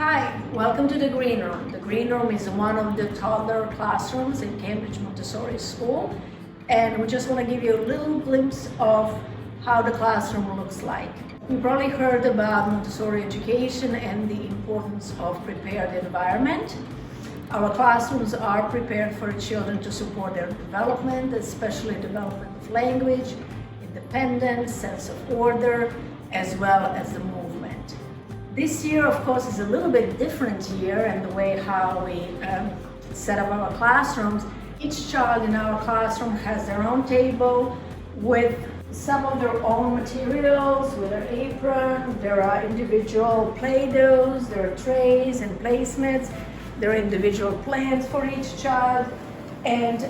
Hi, welcome to the Green Room. The Green Room is one of the toddler classrooms in Cambridge Montessori School, and we just want to give you a little glimpse of how the classroom looks like. You probably heard about Montessori education and the importance of prepared environment. Our classrooms are prepared for children to support their development, especially development of language, independence, sense of order, as well as the movement. This year, of course, is a little bit different year in the way how we set up our classrooms. Each child in our classroom has their own table with some of their own materials, with their apron. There are individual Play-Dohs, there are trays and placemats. There are individual plants for each child. And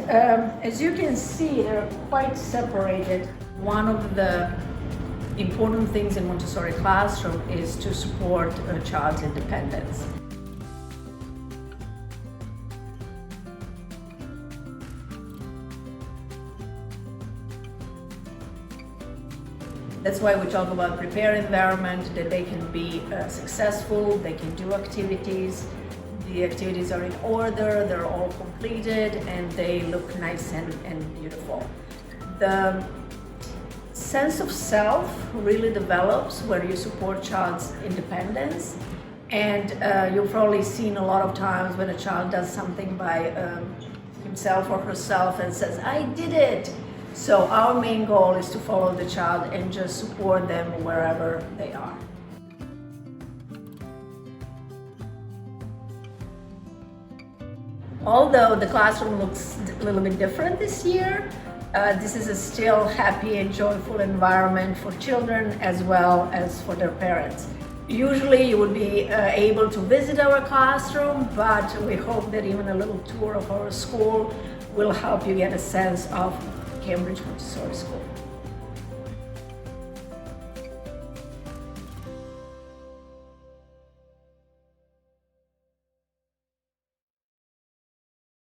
as you can see, they're quite separated. One of the important things in Montessori classroom is to support a child's independence. That's why we talk about prepared environment, that they can be successful, they can do activities. The activities are in order, they're all completed, and they look nice and beautiful. The sense of self really develops where you support child's independence, and you've probably seen a lot of times when a child does something by himself or herself and says, "I did it." So our main goal is to follow the child and just support them wherever they are. Although the classroom looks a little bit different this year, this is a still happy and joyful environment for children as well as for their parents. Usually you will be able to visit our classroom, but we hope that even a little tour of our school will help you get a sense of Cambridge Montessori School.